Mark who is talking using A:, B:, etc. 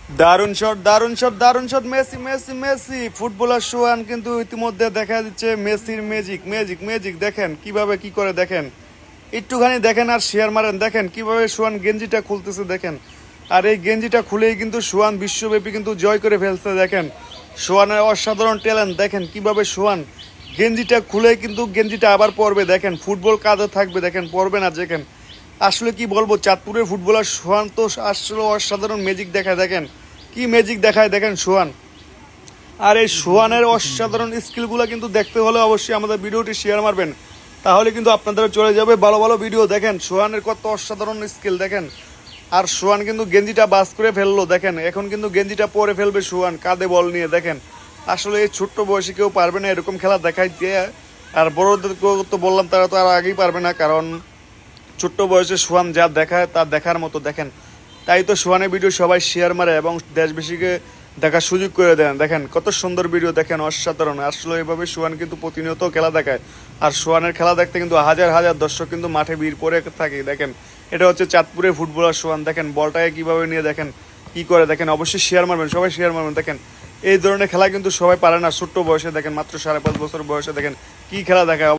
A: দারুণ শট, দারুণ শট, দারুণ shot! Messi, Messi, Messi! Footballer Sohan কিন্তু ইতিমধ্যে দেখা দিচ্ছে মেসির ম্যাজিক, ম্যাজিক, ম্যাজিক! দেখেন কিভাবে কি করে, দেখেন একটুখানি দেখেন আর শেয়ার মারেন। দেখেন কিভাবে সোহান গেঞ্জিটা খুলতেছে, দেখেন। আর এই গেঞ্জিটা খুলেই কিন্তু সোহান বিশ্বব্যাপী কিন্তু জয় করে ফেলছে। দেখেন সোহানের অসাধারণ ট্যালেন্ট, দেখেন কিভাবে সোহান গেঞ্জিটা খুলে কিন্তু গেঞ্জিটা আবার পরবে। দেখেন ফুটবল কাঁধে থাকবে, দেখেন পরবে না। দেখেন আসলে কি বলবো, চাঁদপুরের ফুটবলার সোহান তো আসলে অসাধারণ ম্যাজিক দেখায়। দেখেন কি ম্যাজিক দেখায়, দেখেন সোহান। আর এই সোহানের অসাধারণ স্কিলগুলো কিন্তু দেখতে হলে অবশ্যই আমাদের ভিডিওটি শেয়ার মারবেন, তাহলে কিন্তু আপনাদের চলে যাবে ভালো ভালো ভিডিও। দেখেন সোহানের কত অসাধারণ স্কিল, দেখেন। আর সোহান কিন্তু গেঞ্জিটা বাস করে ফেললো, দেখেন এখন কিন্তু গেঞ্জিটা পরে ফেলবে সোহান কাঁধে বল নিয়ে। দেখেন আসলে এই ছোট্ট বয়সে কেউ পারবে না এরকম খেলা দেখাইতে। আর বড়দেরকেও তো বললাম, তারা তো আর আগেই পারবে না, কারণ ছোট্ট বয়সে সোহান যা দেখায় তা দেখার মতো। দেখেন তাই তো সোহানের ভিডিও সবাই শেয়ার মারে এবং দেশবাসীকে দেখার সুযোগ করে দেন। দেখেন কত সুন্দর ভিডিও, দেখেন অসাধারণ। আসলে এভাবে সোহান কিন্তু প্রতিনিয়ত খেলা দেখায়। আর সোহানের খেলা দেখতে কিন্তু হাজার হাজার দর্শক কিন্তু মাঠে ভিড় করে থাকে। দেখেন এটা হচ্ছে চাঁদপুরের ফুটবলার সোহান। দেখেন বলটাকে কিভাবে নিয়ে, দেখেন কি করে। দেখেন অবশ্যই শেয়ার মারবেন, সবাই শেয়ার মারবেন। দেখেন এই ধরনের খেলা কিন্তু সবাই পারে না ছোট্ট বয়সে। দেখেন মাত্র 5.5 বছর বয়সে দেখেন কি খেলা দেখায়।